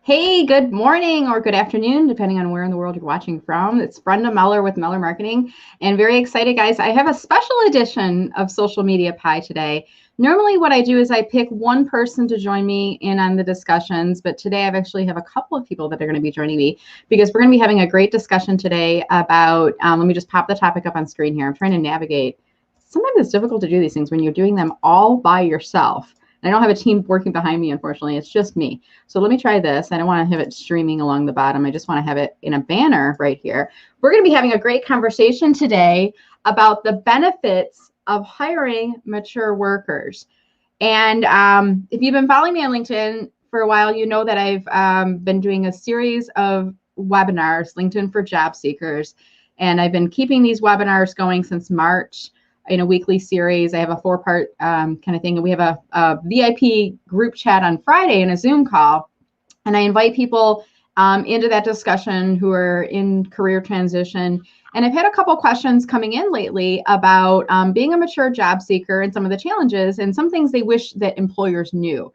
Hey, good morning or good afternoon, depending on where in the world you're watching from. It's Brenda Meller with Meller Marketing, and very excited, guys. I have a special edition of Social Media Pie today. Normally, what I do is I pick one person to join me in on the discussions, but today I actually have a couple of people that are going to be joining me because we're going to be having a great discussion today about, let me just pop the topic up on screen here. I'm trying to navigate. Sometimes it's difficult to do these things when you're doing them all by yourself. I don't have a team working behind me, unfortunately. It's just me. So let me try this. I don't want to have it streaming along the bottom. I just want to have it in a banner right here. We're going to be having a great conversation today about the benefits of hiring mature workers. And if you've been following me on LinkedIn for a while, you know that I've been doing a series of webinars, LinkedIn for Job Seekers. And I've been keeping these webinars going since March in a weekly series. I have a 4-part kind of thing. And we have a VIP group chat on Friday in a Zoom call. And I invite people into that discussion who are in career transition. And I've had a couple questions coming in lately about being a mature job seeker and some of the challenges and some things they wish that employers knew.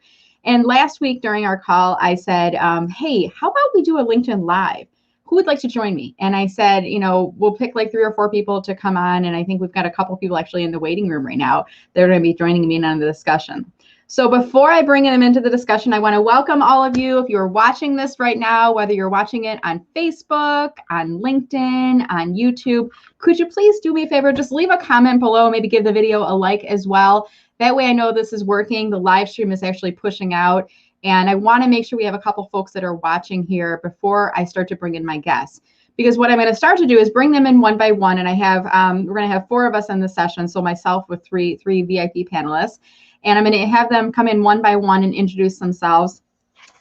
And last week during our call, I said, hey, how about we do a LinkedIn Live? Who would like to join me? And I said, we'll pick like 3 or 4 people to come on. And I think we've got a couple people actually in the waiting room right now. They're going to be joining me in on the discussion. So before I bring them into the discussion, I want to welcome all of you. If you're watching this right now, whether you're watching it on Facebook, on LinkedIn, on YouTube, could you please do me a favor? Just leave a comment below, maybe give the video a like as well. That way I know this is working. The live stream is actually pushing out. And I want to make sure we have a couple folks that are watching here before I start to bring in my guests. Because what I'm going to start to do is bring them in one by one. And I have, we're going to have 4 of us in the session. So myself with three VIP panelists. And I'm going to have them come in one by one and introduce themselves.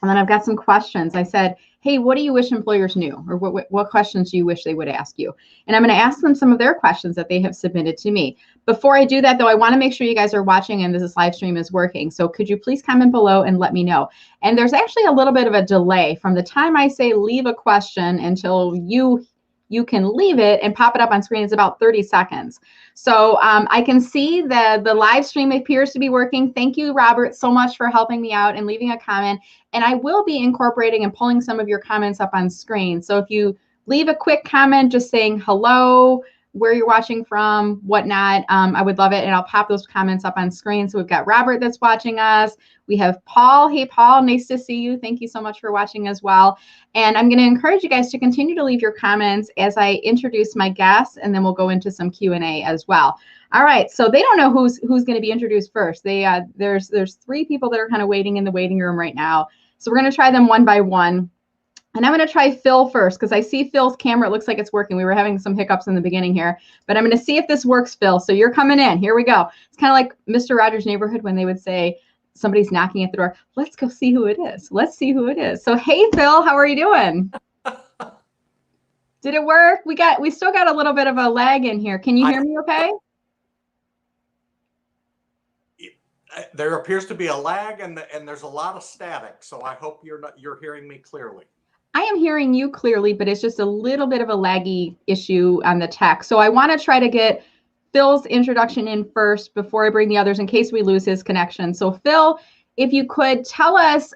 And then I've got some questions. I said, hey, what do you wish employers knew? Or what questions do you wish they would ask you? And I'm going to ask them some of their questions that they have submitted to me. Before I do that, though, I want to make sure you guys are watching and this live stream is working. So could you please comment below and let me know? And there's actually a little bit of a delay from the time I say leave a question until you can leave it and pop it up on screen. It's about 30 seconds. So I can see the live stream appears to be working. Thank you, Robert, so much for helping me out and leaving a comment. And I will be incorporating and pulling some of your comments up on screen. So if you leave a quick comment just saying hello, where you're watching from, whatnot, I would love it. And I'll pop those comments up on screen. So we've got Robert that's watching us. We have Paul. Hey, Paul, nice to see you. Thank you so much for watching as well. And I'm going to encourage you guys to continue to leave your comments as I introduce my guests, and then we'll go into some Q&A as well. All right, so they don't know who's going to be introduced first. There's 3 people that are kind of waiting in the waiting room right now. So we're going to try them one by one. And I'm going to try Phil first because I see Phil's camera. It looks like it's working. We were having some hiccups in the beginning here, but I'm going to see if this works, Phil. So you're coming in. Here we go. It's kind of like Mr. Rogers' Neighborhood when they would say, somebody's knocking at the door. Let's go see who it is. Let's see who it is. So, hey, Phil, how are you doing? Did it work? We still got a little bit of a lag in here. Can you hear me okay? There appears to be a lag and there's a lot of static. So I hope you're hearing me clearly. I am hearing you clearly, but it's just a little bit of a laggy issue on the tech. So I want to try to get Phil's introduction in first before I bring the others in case we lose his connection. So Phil, if you could tell us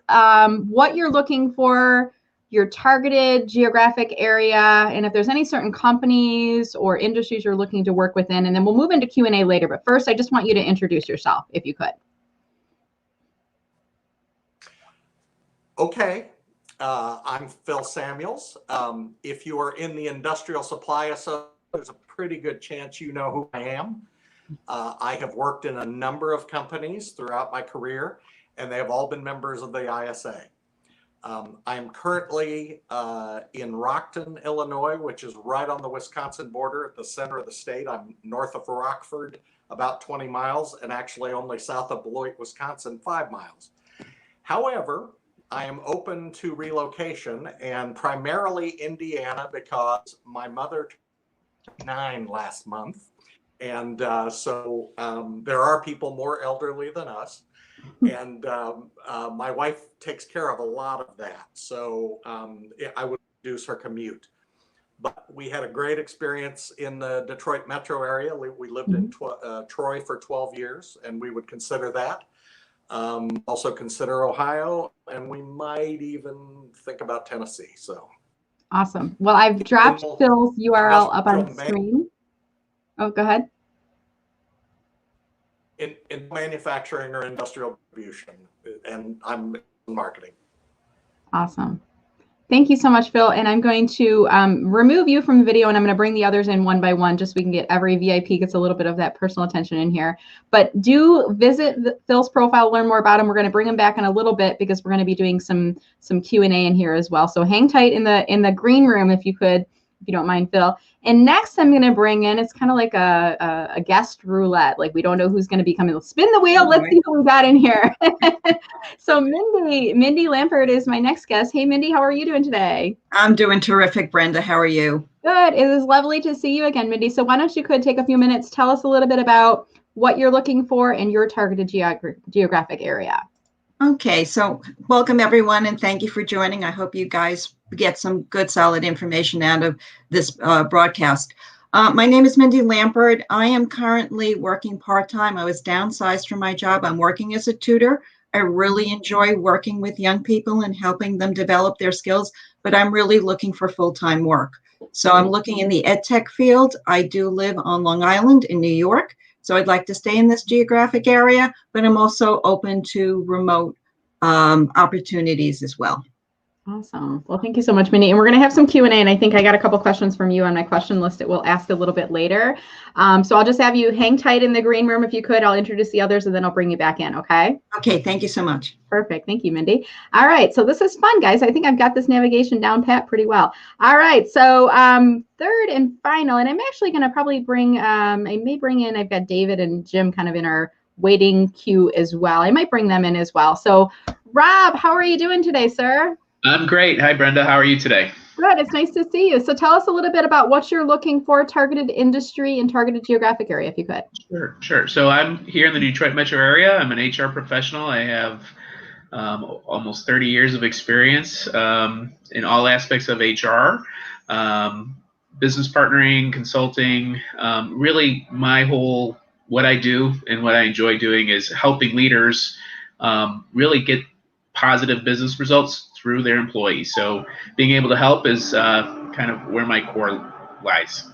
what you're looking for, your targeted geographic area, and if there's any certain companies or industries you're looking to work within, and then we'll move into Q&A later. But first, I just want you to introduce yourself, if you could. Okay. I'm Phil Samuels. If you are in the Industrial Supply Association, there's a pretty good chance you know who I am. I have worked in a number of companies throughout my career, and they have all been members of the ISA. I am currently in Rockton, Illinois, which is right on the Wisconsin border at the center of the state. I'm north of Rockford, about 20 miles, and actually only south of Beloit, Wisconsin, 5 miles. However, I am open to relocation, and primarily Indiana because my mother turned 9 last month. And so there are people more elderly than us. And my wife takes care of a lot of that. So I would reduce her commute. But we had a great experience in the Detroit metro area. We lived in Troy for 12 years, and we would consider that. Also consider Ohio, and we might even think about Tennessee. So awesome. Well, I've dropped Phil's URL up on industrial screen. Oh, go ahead. In manufacturing or industrial distribution, and I'm in marketing. Awesome. Thank you so much, Phil. And I'm going to remove you from the video, and I'm going to bring the others in one by one, just so we can get every VIP gets a little bit of that personal attention in here. But do visit Phil's profile, learn more about him. We're going to bring him back in a little bit because we're going to be doing some Q&A in here as well. So hang tight in the green room if you could, if you don't mind, Phil. And next I'm going to bring in, it's kind of like a guest roulette. Like, we don't know who's going to be coming. Let's spin the wheel. Let's see who we got in here. So Mindy Lampert is my next guest. Hey, Mindy, how are you doing today? I'm doing terrific, Brenda. How are you? Good. It is lovely to see you again, Mindy. So why don't you take a few minutes, tell us a little bit about what you're looking for in your targeted geographic area. Okay, so welcome everyone, and thank you for joining. I hope you guys get some good, solid information out of this broadcast. My name is Mindy Lampert. I am currently working part-time. I was downsized from my job. I'm working as a tutor. I really enjoy working with young people and helping them develop their skills, but I'm really looking for full-time work. So I'm looking in the ed tech field. I do live on Long Island in New York. So I'd like to stay in this geographic area, but I'm also open to remote opportunities as well. Awesome. Well, thank you so much, Minnie. And we're going to have some Q&A, and I think I got a couple questions from you on my question list that we'll ask a little bit later. So I'll just have you hang tight in the green room if you could. I'll introduce the others, and then I'll bring you back in, okay? Okay, thank you so much. Perfect. Thank you, Mindy. All right, so this is fun, guys. I think I've got this navigation down pat pretty well. All right, so third and final, and I'm actually going to probably bring, I may bring in, I've got David and Jim kind of in our waiting queue as well. I might bring them in as well. So Rob, how are you doing today, sir? I'm great. Hi, Brenda. How are you today? Good. It's nice to see you. So tell us a little bit about what you're looking for, targeted industry and targeted geographic area, if you could. Sure. So I'm here in the Detroit metro area. I'm an HR professional. I have almost 30 years of experience in all aspects of HR, business partnering, consulting. Really, what I do and what I enjoy doing is helping leaders really get positive business results through their employees. So being able to help is kind of where my core lies.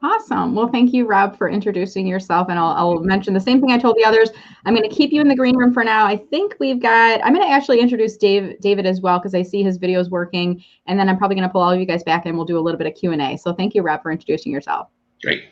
Awesome. Well, thank you, Rob, for introducing yourself. And I'll mention the same thing I told the others. I'm going to keep you in the green room for now. I think I'm going to actually introduce David as well, because I see his videos working. And then I'm probably going to pull all of you guys back and we'll do a little bit of Q&A. So thank you, Rob, for introducing yourself. Great.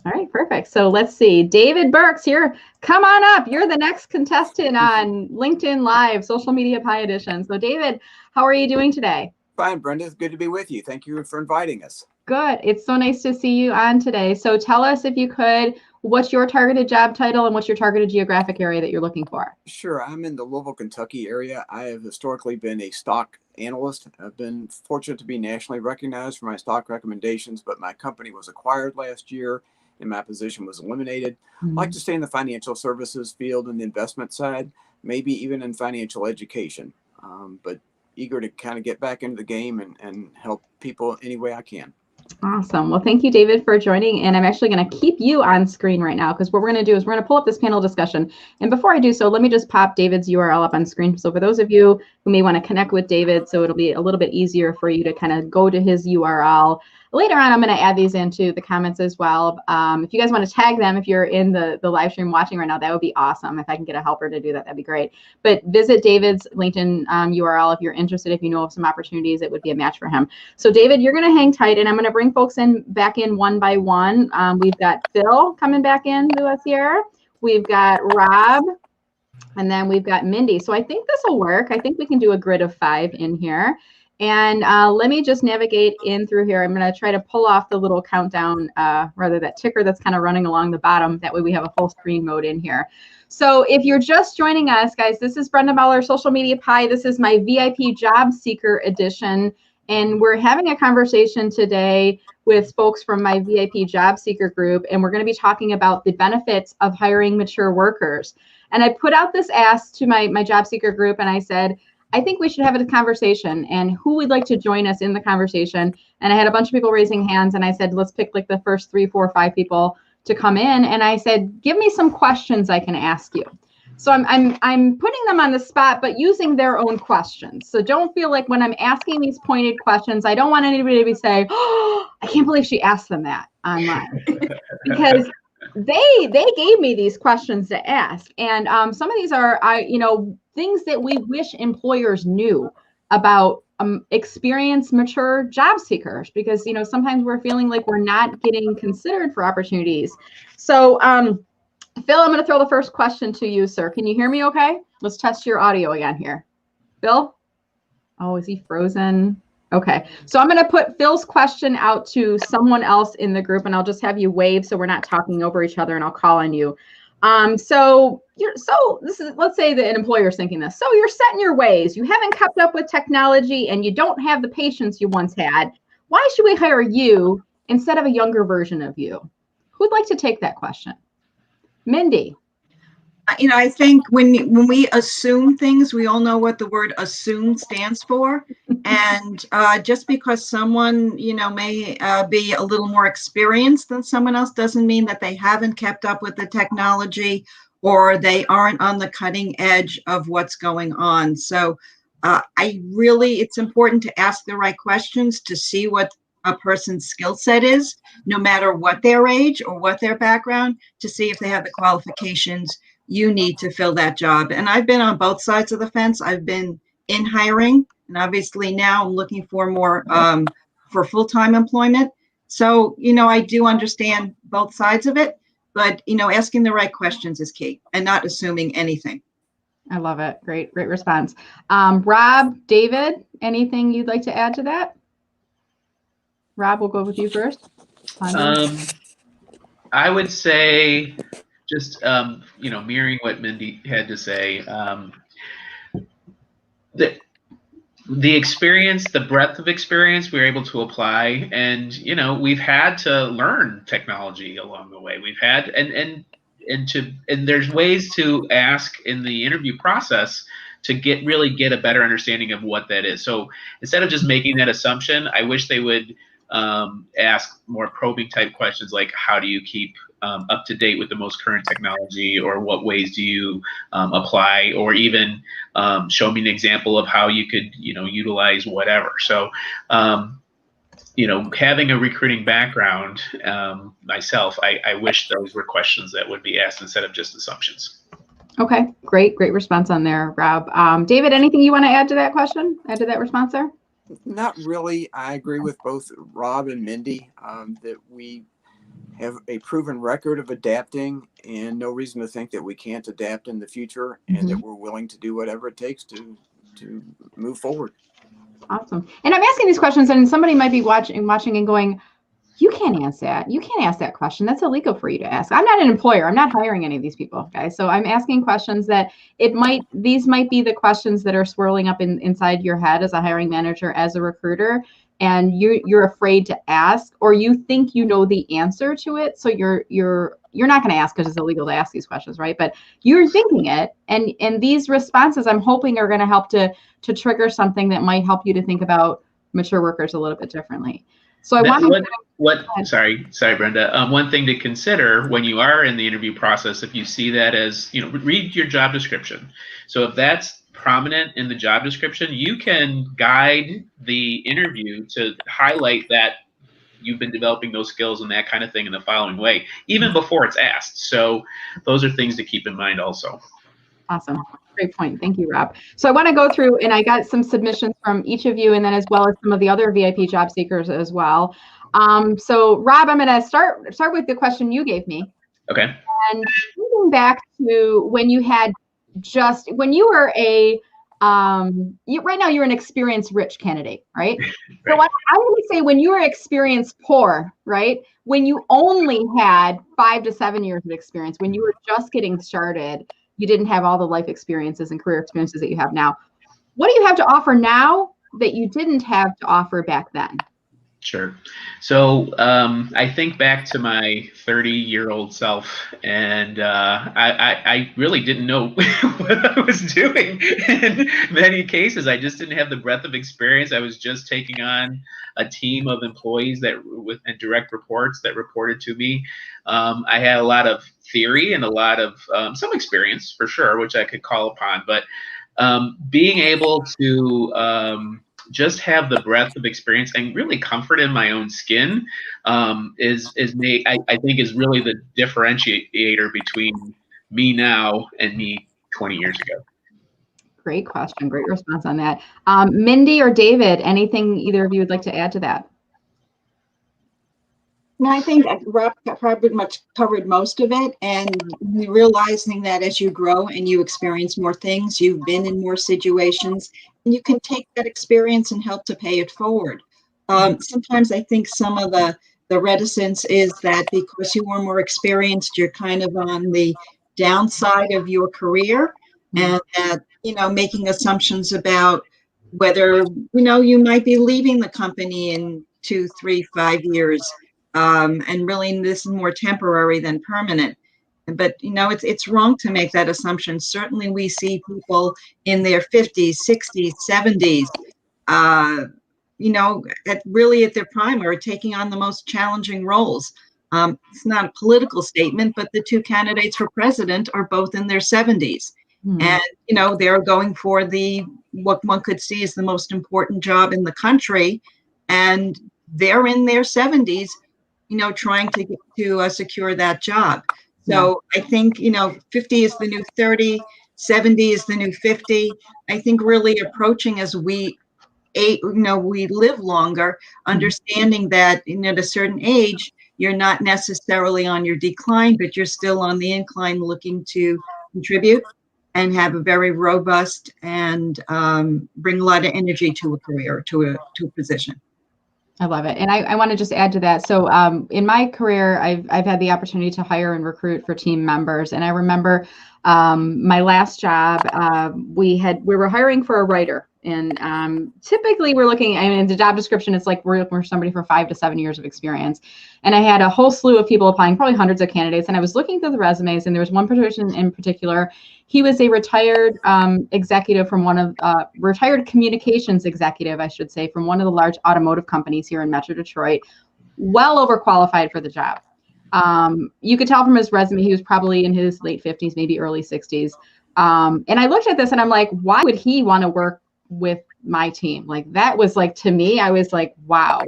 All right, perfect. So let's see. David Burks here. Come on up. You're the next contestant on LinkedIn Live, Social Media Pie Edition. So David, how are you doing today? Fine, Brenda. It's good to be with you. Thank you for inviting us. Good. It's so nice to see you on today. So tell us, if you could, what's your targeted job title and what's your targeted geographic area that you're looking for? Sure. I'm in the Louisville, Kentucky area. I have historically been a stock analyst. I've been fortunate to be nationally recognized for my stock recommendations, but my company was acquired last year and my position was eliminated. I'd like to stay in the financial services field and the investment side, maybe even in financial education, but eager to kind of get back into the game and help people any way I can. Awesome. Well, thank you, David, for joining. And I'm actually going to keep you on screen right now, because what we're going to do is we're going to pull up this panel discussion. And before I do so, let me just pop David's URL up on screen. So for those of you who may want to connect with David, so it'll be a little bit easier for you to kind of go to his URL. Later on, I'm going to add these into the comments as well. If you guys want to tag them, if you're in the live stream watching right now, that would be awesome. If I can get a helper to do that, that'd be great. But visit David's LinkedIn URL if you're interested. If you know of some opportunities, it would be a match for him. So David, you're going to hang tight, and I'm going to bring folks back in one by one. We've got Phil coming back in to us here. We've got Rob, and then we've got Mindy. So I think this will work. I think we can do a grid of 5 in here. And let me just navigate in through here. I'm going to try to pull off the little countdown, rather that ticker that's kind of running along the bottom. That way we have a full screen mode in here. So if you're just joining us, guys, this is Brenda Meller, Social Media Pie. This is my VIP Job Seeker edition. And we're having a conversation today with folks from my VIP Job Seeker group. And we're going to be talking about the benefits of hiring mature workers. And I put out this ask to my Job Seeker group, and I said, I think we should have a conversation, and who would like to join us in the conversation. And I had a bunch of people raising hands, and I said, let's pick like the first 3, 4, 5 people to come in. And I said, give me some questions I can ask you. So I'm putting them on the spot, but using their own questions. So don't feel like when I'm asking these pointed questions, I don't want anybody to say, "Oh, I can't believe she asked them that online," because they gave me these questions to ask, and some of these are things that we wish employers knew about experienced, mature job seekers, because sometimes we're feeling like we're not getting considered for opportunities. So Phil, I'm going to throw the first question to you, sir. Can you hear me okay? Let's test your audio again here. Phil? Oh, is he frozen? Okay. So I'm going to put Phil's question out to someone else in the group, and I'll just have you wave so we're not talking over each other, and I'll call on you. Let's say that an employer is thinking this. So you're set in your ways. You haven't kept up with technology, and you don't have the patience you once had. Why should we hire you instead of a younger version of you? Who'd like to take that question? Mindy. I think when we assume things, we all know what the word assume stands for. And just because someone, may be a little more experienced than someone else doesn't mean that they haven't kept up with the technology or they aren't on the cutting edge of what's going on. So it's important to ask the right questions to see what a person's skill set is, no matter what their age or what their background, to see if they have the qualifications you need to fill that job. And I've been on both sides of the fence. I've been in hiring, and obviously now I'm looking for more for full-time employment. So, I do understand both sides of it, but, asking the right questions is key and not assuming anything. I love it. Great response. Rob, David, anything you'd like to add to that? Rob, we'll go with you first. I would say just, mirroring what Mindy had to say, the experience, the breadth of experience we were able to apply, and, we've had to learn technology along the way. We've had, and there's ways to ask in the interview process to really get a better understanding of what that is. So instead of just making that assumption, I wish they would ask more probing type questions like, how do you keep up to date with the most current technology, or what ways do you apply, or even show me an example of how you could utilize whatever. So having a recruiting background myself, I wish those were questions that would be asked instead of just assumptions. Okay, great response on there, Rob. David, anything you want to add to that question? Add to that response there? Not really. I agree with both Rob and Mindy that we have a proven record of adapting, and no reason to think that we can't adapt in the future, and that we're willing to do whatever it takes to move forward. Awesome. And I'm asking these questions, and somebody might be watching and going, you can't answer that. You can't ask that question. That's illegal for you to ask. I'm not an employer. I'm not hiring any of these people, guys. So I'm asking questions that these might be the questions that are swirling up inside your head as a hiring manager, as a recruiter, and you're afraid to ask, or you think you know the answer to it. So you're not going to ask because it's illegal to ask these questions, right? But you're thinking it, and these responses, I'm hoping, are going to help to trigger something that might help you to think about mature workers a little bit differently. So I want to. Sorry, Brenda. One thing to consider when you are in the interview process, if you see that as, read your job description. So if that's prominent in the job description, you can guide the interview to highlight that you've been developing those skills and that kind of thing in the following way, even before it's asked. So those are things to keep in mind also. Awesome. Great point. Thank you, Rob. So I want to go through, and I got some submissions from each of you, and then as well as some of the other VIP job seekers as well. So Rob, I'm going to start with the question you gave me. Okay. And moving back to when you were a, right now you're an experienced rich candidate, right? Right. So I would say when you were experienced poor, right? When you only had 5 to 7 years of experience, when you were just getting started, you didn't have all the life experiences and career experiences that you have now. What do you have to offer now that you didn't have to offer back then? Sure. So I think back to my 30-year-old self, and I really didn't know what I was doing in many cases. I just didn't have the breadth of experience. I was just taking on a team of employees and direct reports that reported to me. I had a lot of theory and a lot of some experience for sure, which I could call upon, but being able to just have the breadth of experience and really comfort in my own skin I think is really the differentiator between me now and me 20 years ago. Great question. Great response on that. Mindy or David, anything either of you would like to add to that? No, I think Rob probably much covered most of it, and realizing that as you grow and you experience more things, you've been in more situations, and you can take that experience and help to pay it forward. Sometimes I think some of the reticence is that because you are more experienced, you're kind of on the downside of your career, and that, making assumptions about whether, you might be leaving the company in 2, 3, 5 years. And really, this is more temporary than permanent. But, it's wrong to make that assumption. Certainly, we see people in their 50s, 60s, 70s, at their prime are taking on the most challenging roles. It's not a political statement, but the two candidates for president are both in their 70s. And, they're going for what one could see as the most important job in the country. And they're in their 70s, trying to secure that job. So I think, 50 is the new 30, 70 is the new 50. I think really approaching as we live longer, understanding that, at a certain age, you're not necessarily on your decline, but you're still on the incline, looking to contribute and have a very robust and bring a lot of energy to a career, to a position. I love it. And I want to just add to that. So in my career, I've had the opportunity to hire and recruit for team members. And I remember my last job, we were hiring for a writer. And typically we're looking, in the job description, it's like we're looking for somebody for 5 to 7 years of experience. And I had a whole slew of people applying, probably hundreds of candidates. And I was looking through the resumes, and there was one person in particular. He was a retired executive from retired communications executive, I should say, from one of the large automotive companies here in Metro Detroit, well overqualified for the job. You could tell from his resume, he was probably in his late 50s, maybe early 60s. And I looked at this and I'm like, why would he want to work with my team? Like, that was like, to me, I was like, wow.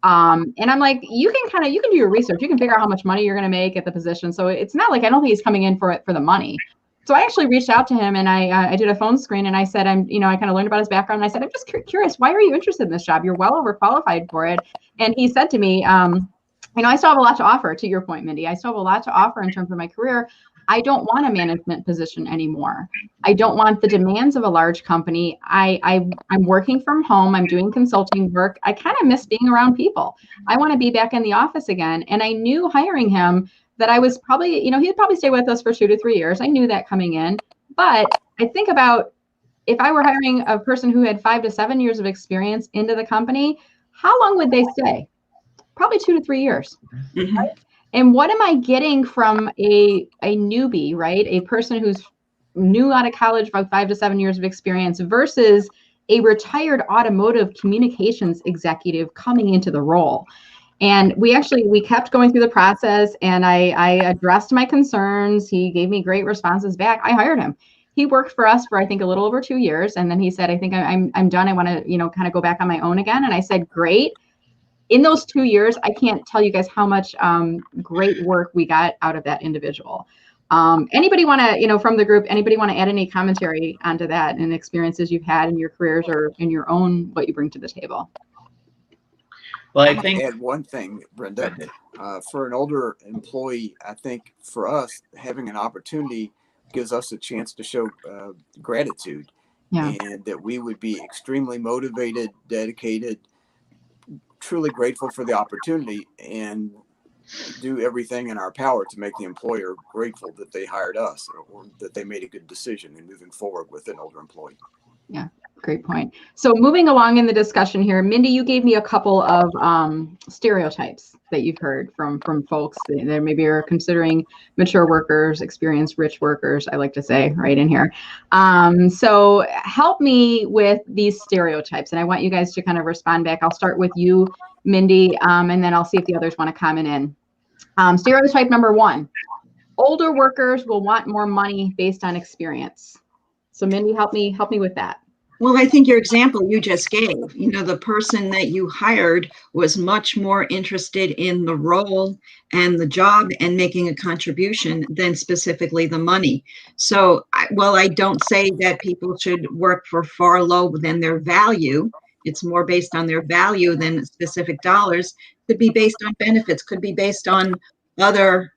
And I'm like, you can do your research. You can figure out how much money you're going to make at the position. So it's not like, I don't think he's coming in for the money. So I actually reached out to him, and I did a phone screen, and I said, I kind of learned about his background. And I said, I'm just curious, why are you interested in this job? You're well overqualified for it. And he said to me, I still have a lot to offer, to your point, Mindy. I still have a lot to offer in terms of my career. I don't want a management position anymore. I don't want the demands of a large company. I'm working from home. I'm doing consulting work. I kind of miss being around people. I want to be back in the office again. And I knew hiring him that I was probably, he'd probably stay with us for 2 to 3 years. I knew that coming in. But I think about, if I were hiring a person who had 5 to 7 years of experience into the company, how long would they stay? Probably 2 to 3 years. Mm-hmm. Right? And what am I getting from a newbie, right? A person who's new out of college, about 5 to 7 years of experience, versus a retired automotive communications executive coming into the role. And we kept going through the process, and I addressed my concerns. He gave me great responses back. I hired him. He worked for us for, I think, a little over 2 years. And then he said, I think I'm done. I want to, kind of go back on my own again. And I said, great. In those 2 years, I can't tell you guys how much great work we got out of that individual. Anybody want to, from the group, anybody want to add any commentary onto that and experiences you've had in your careers or in your own, what you bring to the table? Well, I think add one thing, Brenda. For an older employee, I think for us, having an opportunity gives us a chance to show gratitude, and that we would be extremely motivated, dedicated, truly grateful for the opportunity, and do everything in our power to make the employer grateful that they hired us, or that they made a good decision in moving forward with an older employee. Yeah. Great point. So moving along in the discussion here, Mindy, you gave me a couple of stereotypes that you've heard from folks that maybe are considering mature workers, experienced rich workers, I like to say right in here. So help me with these stereotypes, and I want you guys to kind of respond back. I'll start with you, Mindy, and then I'll see if the others want to comment in. Stereotype number 1, older workers will want more money based on experience. So Mindy, help me with that. Well, I think your example you just gave, the person that you hired was much more interested in the role and the job and making a contribution than specifically the money. So, while I don't say that people should work for far lower than their value, it's more based on their value than specific dollars. Could be based on benefits, could be based on other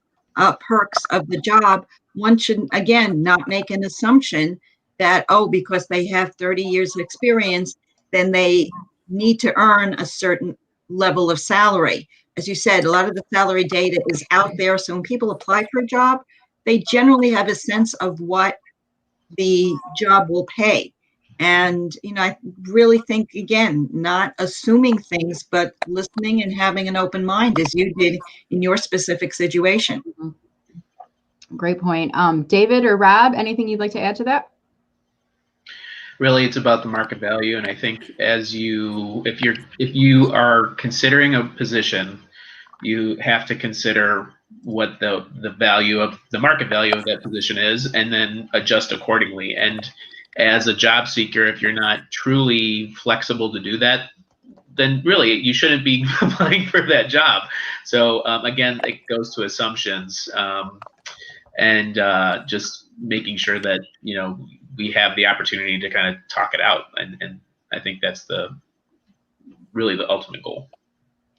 perks of the job. One should, again, not make an assumption that, because they have 30 years of experience, then they need to earn a certain level of salary. As you said, a lot of the salary data is out there. So when people apply for a job, they generally have a sense of what the job will pay. And, I really think, again, not assuming things, but listening and having an open mind as you did in your specific situation. Great point. David or Rob, anything you'd like to add to that? Really, it's about the market value, and I think if you are considering a position, you have to consider what the value of the market value of that position is, and then adjust accordingly. And as a job seeker, if you're not truly flexible to do that, then really you shouldn't be applying for that job. So again, it goes to assumptions, and just making sure that we have the opportunity to kind of talk it out, and I think that's really the ultimate goal.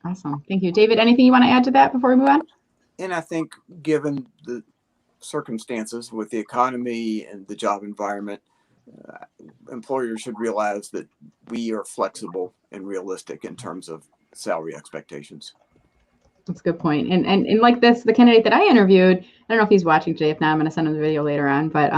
Awesome, thank you, David. Anything you want to add to that before we move on? And I think, given the circumstances with the economy and the job environment, employers should realize that we are flexible and realistic in terms of salary expectations. That's a good point. And like this, the candidate that I interviewed, I don't know if he's watching today. If not, I'm going to send him the video later on. But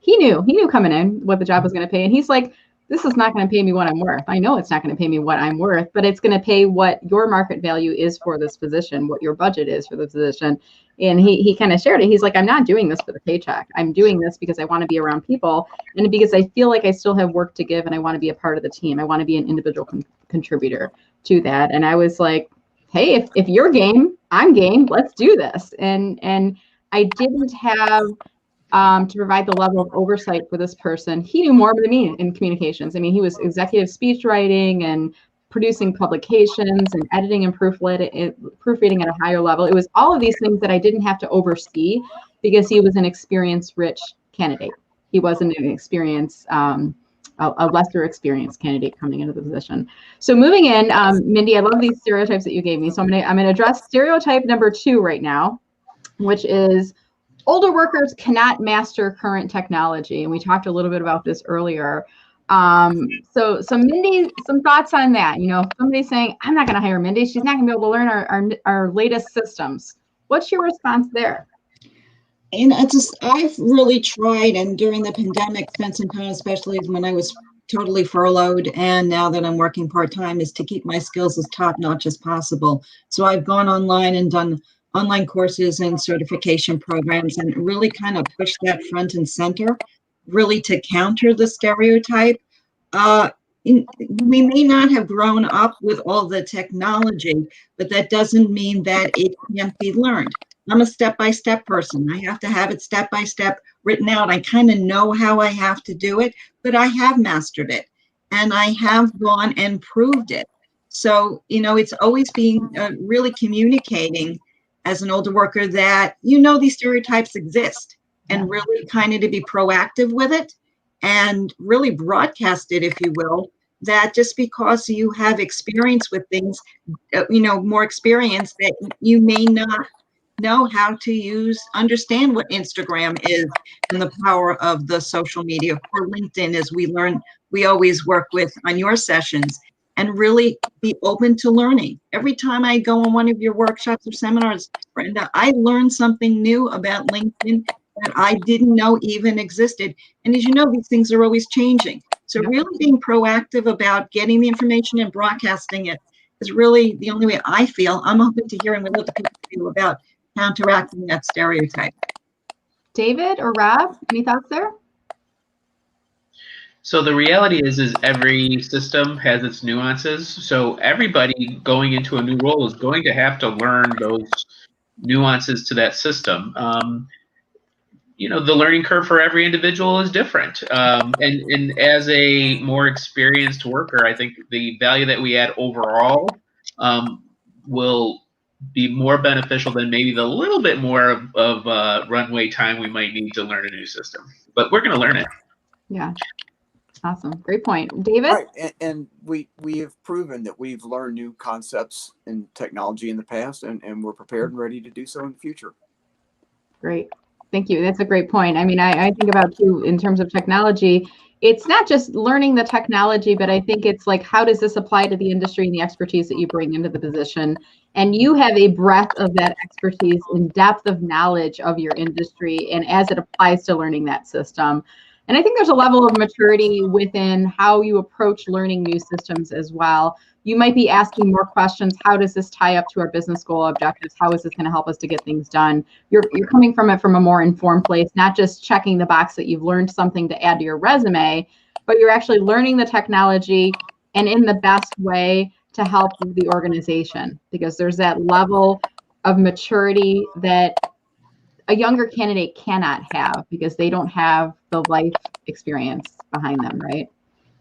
he knew coming in what the job was going to pay. And he's like, this is not going to pay me what I'm worth. I know it's not going to pay me what I'm worth, but it's going to pay what your market value is for this position, what your budget is for the position. And he kind of shared it. He's like, I'm not doing this for the paycheck. I'm doing this because I want to be around people, and because I feel like I still have work to give, and I want to be a part of the team. I want to be an individual contributor to that. And I was like, hey, if you're game, I'm game. Let's do this. And I didn't have to provide the level of oversight for this person. He knew more than me in communications. I mean, he was executive speech writing and producing publications and editing and proofreading at a higher level. It was all of these things that I didn't have to oversee because he was an experience-rich candidate. He wasn't an a lesser experienced candidate coming into the position. So moving in, Mindy, I love these stereotypes that you gave me. So I'm gonna address stereotype number 2 right now, which is older workers cannot master current technology. And we talked a little bit about this earlier. So Mindy, some thoughts on that. Somebody's saying, I'm not gonna hire Mindy. She's not gonna be able to learn our latest systems. What's your response there? And I've really tried, and during the pandemic, spent some time, especially when I was totally furloughed, and now that I'm working part-time, is to keep my skills as top-notch as possible. So I've gone online and done online courses and certification programs, and really kind of pushed that front and center, really to counter the stereotype. We may not have grown up with all the technology, but that doesn't mean that it can't be learned. I'm a step-by-step person. I have to have it step-by-step written out. I kind of know how I have to do it, but I have mastered it, and I have gone and proved it. So, it's always being really communicating as an older worker that, these stereotypes exist, and really kind of to be proactive with it and really broadcast it, if you will, that just because you have experience with things, more experience, that you may not know how to understand what Instagram is and the power of the social media, or LinkedIn, as we always work with on your sessions, and really be open to learning. Every time I go on one of your workshops or seminars, Brenda, I learn something new about LinkedIn that I didn't know even existed. And as you know, these things are always changing. So really being proactive about getting the information and broadcasting it is really the only way I feel. I'm open to hearing what other people feel about counteracting that stereotype. David or Rob, any thoughts there? So the reality is every system has its nuances. So everybody going into a new role is going to have to learn those nuances to that system. The learning curve for every individual is different. And as a more experienced worker, I think the value that we add overall will be more beneficial than maybe the little bit more of runway time we might need to learn a new system. But we're going to learn it. Yeah. Awesome. Great point. David? Right. And we have proven that we've learned new concepts in technology in the past, and we're prepared and ready to do so in the future. Great. Thank you. That's a great point. I mean, I think about too, in terms of technology, it's not just learning the technology, but I think it's like, how does this apply to the industry and the expertise that you bring into the position? And you have a breadth of that expertise and depth of knowledge of your industry, and as it applies to learning that system. And I think there's a level of maturity within how you approach learning new systems as well. You might be asking more questions. How does this tie up to our business goal objectives? How is this going to help us to get things done? You're coming from it from a more informed place, not just checking the box that you've learned something to add to your resume, but you're actually learning the technology and in the best way to help the organization, because there's that level of maturity that a younger candidate cannot have because they don't have the life experience behind them, right?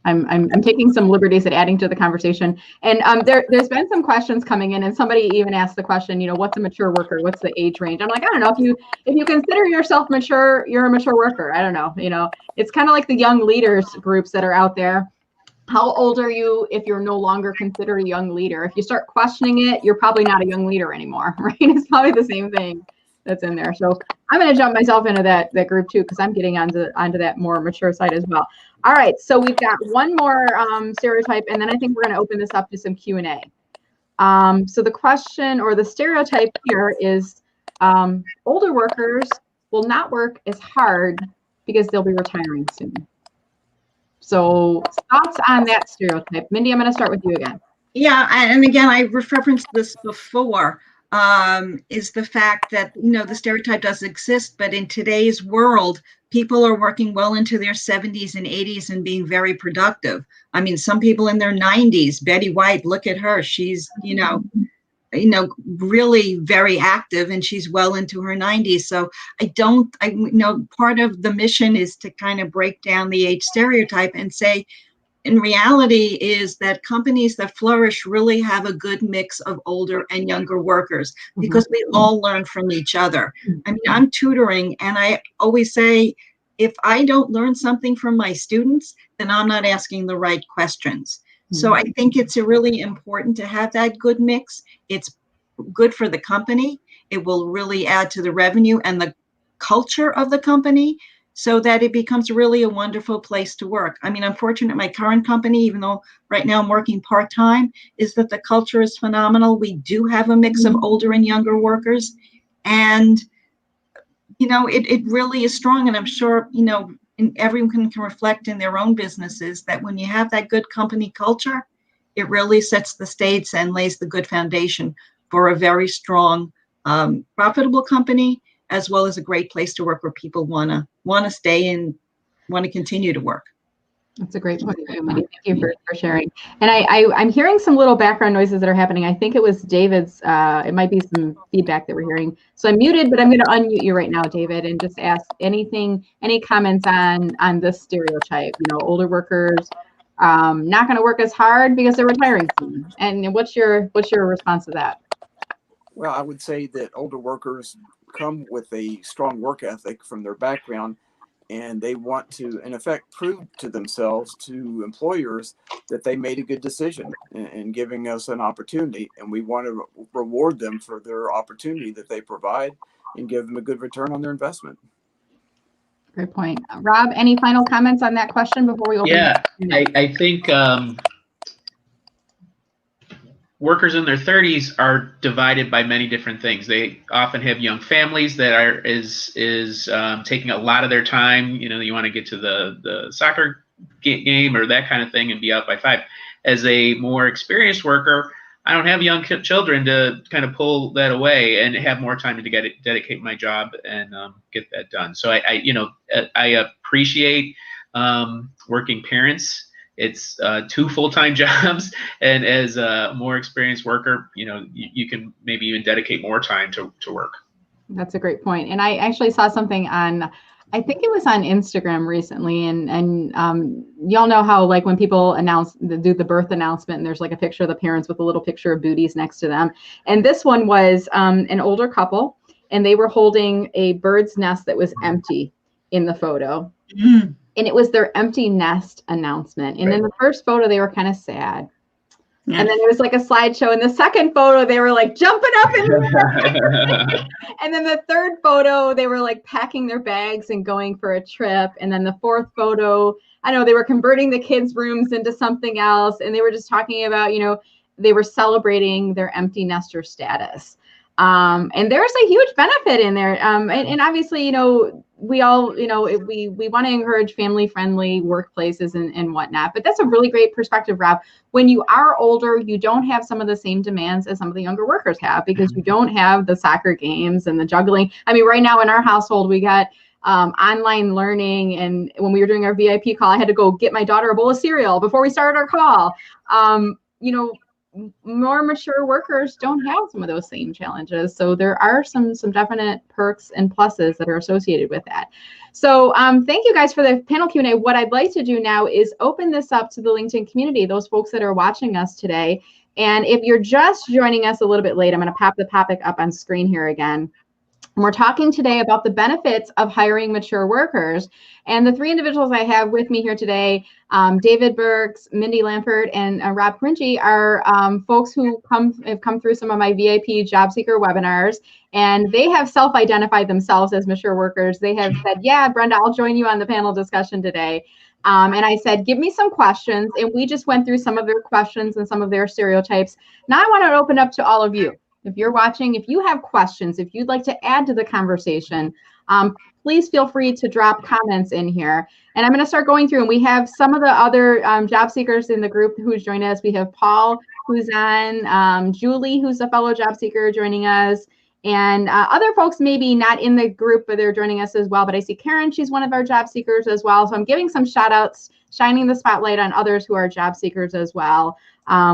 I'm taking some liberties at adding to the conversation. And there's been some questions coming in, and somebody even asked the question, what's a mature worker? What's the age range? I'm like, I don't know. If you consider yourself mature, you're a mature worker. I don't know. It's kind of like the young leaders groups that are out there. How old are you if you're no longer considered a young leader? If you start questioning it, you're probably not a young leader anymore, right? It's probably the same thing that's in there. So I'm going to jump myself into that group too, because I'm getting onto that more mature side as well. All right, so we've got one more stereotype, and then I think we're going to open this up to some Q&A. So the question or the stereotype here is older workers will not work as hard because they'll be retiring soon. So thoughts on that stereotype? Mindy, I'm going to start with you again. Yeah, and again, I referenced this before. Is the fact that, the stereotype does exist, but in today's world, people are working well into their 70s and 80s and being very productive. I mean, some people in their 90s, Betty White, look at her. She's, really very active, and she's well into her 90s. So part of the mission is to kind of break down the age stereotype and say, in reality, is that companies that flourish really have a good mix of older and younger workers, because we all learn from each other. I mean, I'm tutoring, and I always say, if I don't learn something from my students, then I'm not asking the right questions. So I think it's really important to have that good mix. It's good for the company. It will really add to the revenue and the culture of the company, so that it becomes really a wonderful place to work. I mean, I'm fortunate my current company, even though right now I'm working part-time, is that the culture is phenomenal. We do have a mix of older and younger workers. And, it really is strong. And I'm sure, everyone can reflect in their own businesses that when you have that good company culture, it really sets the stage and lays the good foundation for a very strong, profitable company, as well as a great place to work where people want to stay and want to continue to work. That's a great point. Thank you for sharing. And I'm hearing some little background noises that are happening. I think it was David's, it might be some feedback that we're hearing. So I'm muted, but I'm going to unmute you right now, David, and just ask any comments on this stereotype, older workers not going to work as hard because they're retiring soon. And what's your response to that? Well, I would say that older workers come with a strong work ethic from their background, and they want to, in effect, prove to themselves, to employers, that they made a good decision in giving us an opportunity, and we want to reward them for their opportunity that they provide and give them a good return on their investment. Great point. Rob, any final comments on that question before we open? Yeah, I think workers in their 30s are divided by many different things. They often have young families that is taking a lot of their time. You want to get to the soccer game or that kind of thing and be out by 5. As a more experienced worker, I don't have young children to kind of pull that away and have more time to dedicate my job and get that done. So I appreciate working parents it's 2 full-time jobs, and as a more experienced worker, you can maybe even dedicate more time to work. That's a great point. And I actually saw something on, I think it was on Instagram recently, and y'all know how like when people do the birth announcement and there's like a picture of the parents with a little picture of booties next to them. And this one was an older couple, and they were holding a bird's nest that was empty in the photo. Mm. And it was their empty nest announcement. And in the first photo, they were kind of sad. Yeah. And then there was like a slideshow. In the second photo, they were like jumping up in the air. And then the third photo, they were like packing their bags and going for a trip. And then the fourth photo, I know they were converting the kids' rooms into something else. And they were just talking about, they were celebrating their empty nester status. And there's a huge benefit in there. And obviously, we all, we want to encourage family-friendly workplaces and whatnot. But that's a really great perspective, Rob. When you are older, you don't have some of the same demands as some of the younger workers have, because you don't have the soccer games and the juggling. I mean, right now in our household, we got online learning. And when we were doing our VIP call, I had to go get my daughter a bowl of cereal before we started our call. More mature workers don't have some of those same challenges. So there are some definite perks and pluses that are associated with that. So thank you guys for the panel Q&A. What I'd like to do now is open this up to the LinkedIn community, those folks that are watching us today. And if you're just joining us a little bit late, I'm going to pop the topic up on screen here again. We're talking today about the benefits of hiring mature workers. And the 3 individuals I have with me here today, David Burks, Mindy Lampert, and Rob Pringy, are folks who have come through some of my VIP job seeker webinars, and they have self-identified themselves as mature workers. They have said, yeah, Brenda, I'll join you on the panel discussion today. And I said, give me some questions. And we just went through some of their questions and some of their stereotypes. Now I want to open up to all of you. If you're watching, if you have questions, if you'd like to add to the conversation, please feel free to drop comments in here. And I'm going to start going through, and we have some of the other job seekers in the group who's joined us. We have Paul, who's on, Julie, who's a fellow job seeker joining us, and other folks maybe not in the group, but they're joining us as well. But I see Karen, she's one of our job seekers as well. So I'm giving some shout outs, shining the spotlight on others who are job seekers as well.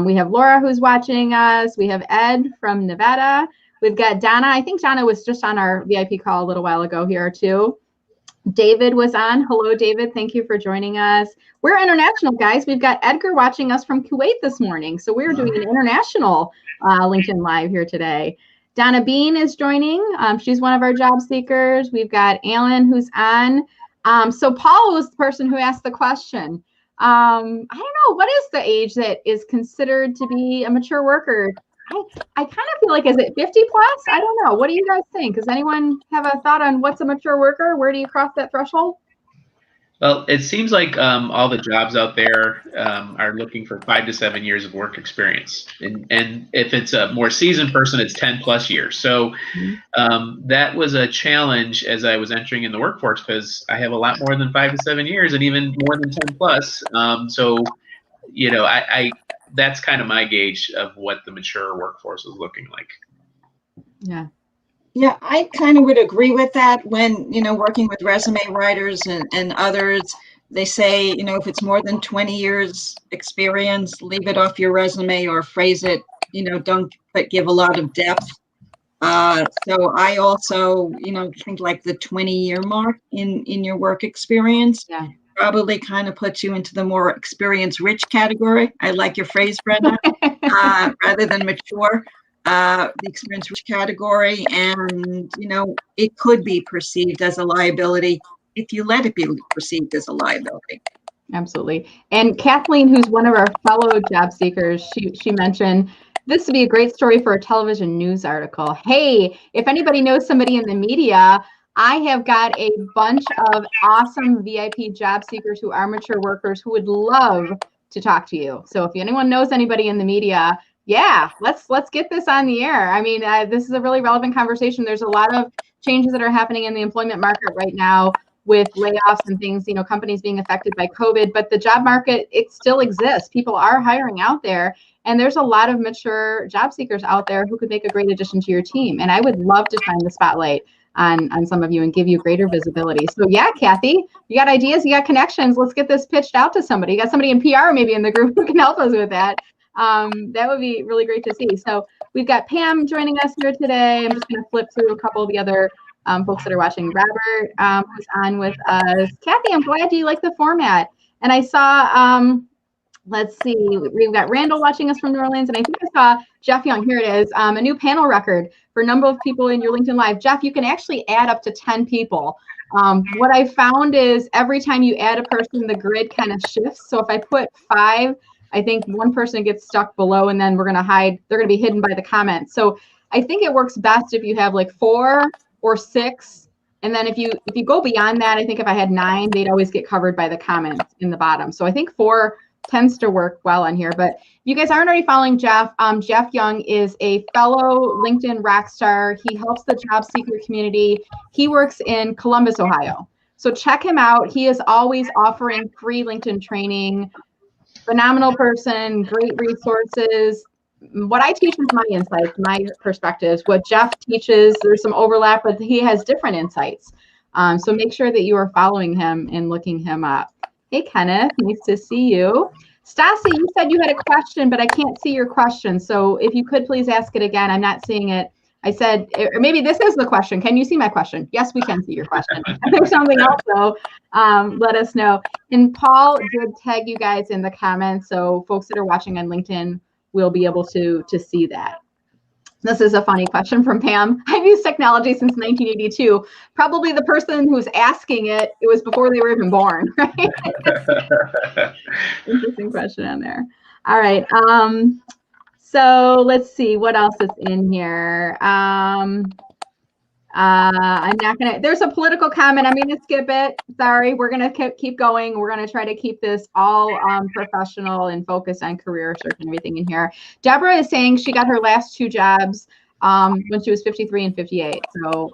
We have Laura who's watching us. We have Ed from Nevada. We've got Donna. I think Donna was just on our VIP call a little while ago here too. David was on. Hello, David. Thank you for joining us. We're international, guys. We've got Edgar watching us from Kuwait this morning. So we're doing an international LinkedIn Live here today. Donna Bean is joining. She's one of our job seekers. We've got Alan who's on. So Paul was the person who asked the question. I don't know, what is the age that is considered to be a mature worker? I kind of feel like, is it 50 plus? I don't know. What do you guys think? Does anyone have a thought on what's a mature worker? Where do you cross that threshold? Well, it seems like all the jobs out there are looking for 5 to 7 years of work experience. And if it's a more seasoned person, it's 10 plus years. So that was a challenge as I was entering in the workforce, because I have a lot more than 5 to 7 years and even more than 10 plus. That's kind of my gauge of what the mature workforce is looking like. Yeah. Yeah, I kind of would agree with that. When, working with resume writers and others, they say, if it's more than 20 years experience, leave it off your resume or phrase it, don't give a lot of depth. So I also, think like the 20-year mark in your work experience probably kind of puts you into the more experience-rich category. I like your phrase, Brenda, rather than mature. The experience-rich category, and it could be perceived as a liability if you let it be perceived as a liability. Absolutely. And Kathleen, who's one of our fellow job seekers, she mentioned this would be a great story for a television news article. Hey, if anybody knows somebody in the media, I have got a bunch of awesome VIP job seekers who are mature workers who would love to talk to you. So if anyone knows anybody in the media, yeah, let's get this on the air. I mean, this is a really relevant conversation. There's a lot of changes that are happening in the employment market right now with layoffs and things, companies being affected by COVID, but the job market, it still exists. People are hiring out there, and there's a lot of mature job seekers out there who could make a great addition to your team. And I would love to shine the spotlight on some of you and give you greater visibility. So yeah, Kathy, you got ideas, you got connections. Let's get this pitched out to somebody. You got somebody in PR maybe in the group who can help us with that. That would be really great to see. So we've got Pam joining us here today. I'm just going to flip through a couple of the other folks that are watching. Robert, who's on with us. Kathy, I'm glad you like the format. And I saw, let's see, we've got Randall watching us from New Orleans, and I think I saw Jeff Young. Here it is, a new panel record for number of people in your LinkedIn Live. Jeff, you can actually add up to 10 people. What I found is every time you add a person, the grid kind of shifts. So if I put 5, I think one person gets stuck below, and then we're going to hide. They're going to be hidden by the comments. So I think it works best if you have like 4 or 6. And then if you go beyond that, I think if I had 9, they'd always get covered by the comments in the bottom. So I think 4 tends to work well on here. But if you guys aren't already following Jeff, Jeff Young is a fellow LinkedIn rock star. He helps the job seeker community. He works in Columbus, Ohio. So check him out. He is always offering free LinkedIn training. Phenomenal person, great resources. What I teach is my insights, my perspectives. What Jeff teaches, there's some overlap, but he has different insights. So make sure that you are following him and looking him up. Hey, Kenneth, nice to see you. Stassi, you said you had a question, but I can't see your question. So if you could please ask it again. I'm not seeing it. I said, or maybe this is the question. Can you see my question? Yes, we can see your question. If there's something else, though, let us know. And Paul did tag you guys in the comments, so folks that are watching on LinkedIn will be able to see that. This is a funny question from Pam. I've used technology since 1982. Probably the person who's asking it was before they were even born, right? Interesting question on there. All right. So let's see what else is in here. I'm not gonna, there's a political comment. I'm gonna skip it. Sorry, we're gonna keep going. We're gonna try to keep this all professional and focused on career search and everything in here. Deborah is saying she got her last 2 jobs when she was 53 and 58. So,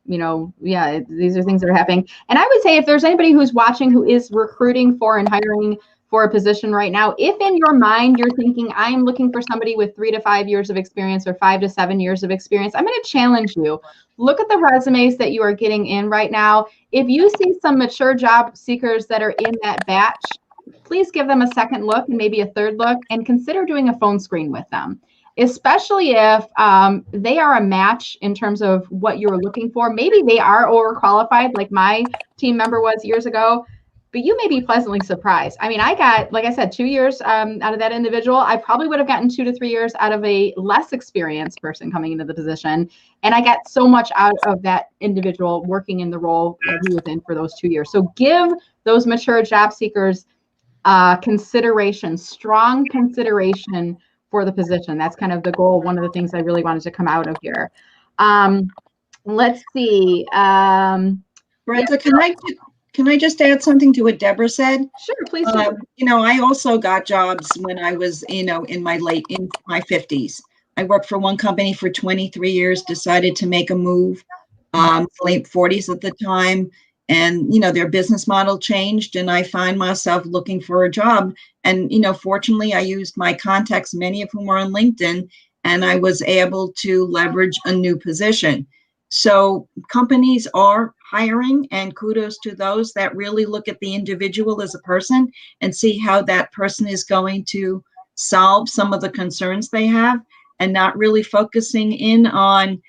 you know, yeah, these are things that are happening. And I would say if there's anybody who's watching who is recruiting for and hiring for a position right now, if in your mind you're thinking, I'm looking for somebody with 3 to 5 years of experience or 5 to 7 years of experience, I'm going to challenge you. Look at the resumes that you are getting in right now. If you see some mature job seekers that are in that batch, please give them a second look and maybe a third look and consider doing a phone screen with them, especially if they are a match in terms of what you're looking for. Maybe they are overqualified like my team member was years ago, but you may be pleasantly surprised. I mean, I got, like I said, 2 years out of that individual. I probably would have gotten 2 to 3 years out of a less experienced person coming into the position. And I got so much out of that individual working in the role that he was in for those 2 years. So give those mature job seekers consideration, strong consideration for the position. That's kind of the goal. One of the things I really wanted to come out of here. Let's see. Brenda, can I just add something to what Deborah said? Sure, please do. You know, I also got jobs when I was, you know, in my 50s. I worked for one company for 23 years, decided to make a move, late 40s at the time. And, you know, their business model changed and I find myself looking for a job. And, you know, fortunately, I used my contacts, many of whom are on LinkedIn, and I was able to leverage a new position. So companies are hiring, and kudos to those that really look at the individual as a person and see how that person is going to solve some of the concerns they have and not really focusing in on,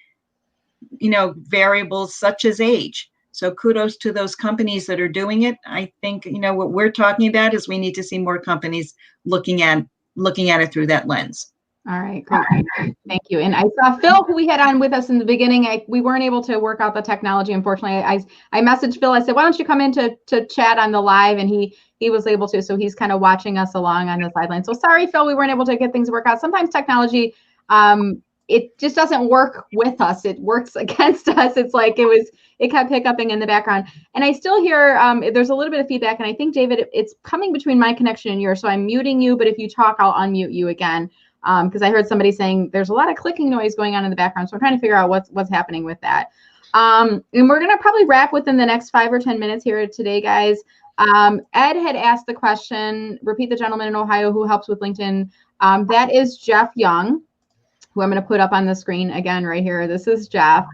you know, variables such as age. So kudos to those companies that are doing it. I think, you know, what we're talking about is we need to see more companies looking at it through that lens. All right, great. Thank you. And I saw Phil, who we had on with us in the beginning. We weren't able to work out the technology, unfortunately. I messaged Phil. I said, why don't you come in to chat on the live? And he was able to. So he's kind of watching us along on the sideline. So sorry, Phil, we weren't able to get things worked out. Sometimes technology, it just doesn't work with us. It works against us. It's like it kept hiccuping in the background. And I still hear there's a little bit of feedback. And I think, David, it's coming between my connection and yours. So I'm muting you. But if you talk, I'll unmute you again. Because I heard somebody saying there's a lot of clicking noise going on in the background. So I'm trying to figure out what's happening with that. And we're going to probably wrap within the next 5 or 10 minutes here today, guys. Ed had asked the question, repeat the gentleman in Ohio who helps with LinkedIn. That is Jeff Young, who I'm going to put up on the screen again right here. This is Jeff.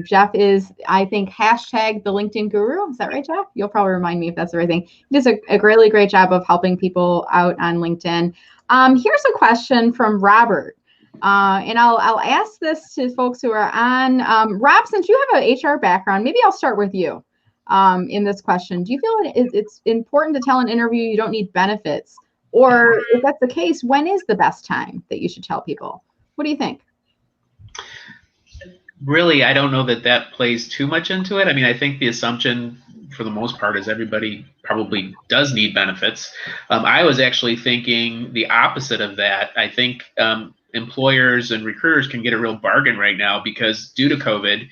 Jeff is, I think, hashtag the LinkedIn guru. Is that right, Jeff? You'll probably remind me if that's the right thing. He does a really great job of helping people out on LinkedIn. Here's a question from Robert. And I'll ask this to folks who are on. Rob, since you have an HR background, maybe I'll start with you in this question. Do you feel it's important to tell an interview you don't need benefits? Or if that's the case, when is the best time that you should tell people? What do you think? Really, I don't know that plays too much into it. I mean, I think the assumption for the most part is everybody probably does need benefits. I was actually thinking the opposite of that. I think employers and recruiters can get a real bargain right now because due to COVID,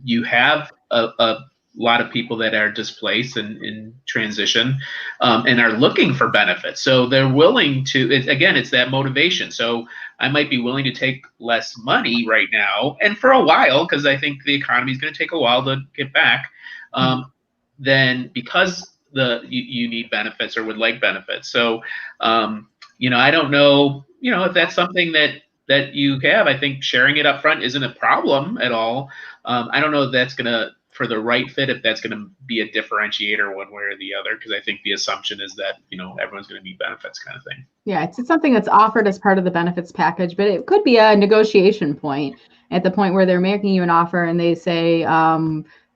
you have a lot of people that are displaced and in transition and are looking for benefits. So they're willing to, again, it's that motivation. So I might be willing to take less money right now and for a while, because I think the economy is going to take a while to get back, then because you need benefits or would like benefits. So, I don't know, if that's something that you have. I think sharing it up front isn't a problem at all. I don't know if that's going to, for the right fit, if that's going to be a differentiator one way or the other, because I think the assumption is that, everyone's going to need benefits kind of thing. Yeah, it's something that's offered as part of the benefits package, but it could be a negotiation point at the point where they're making you an offer and they say,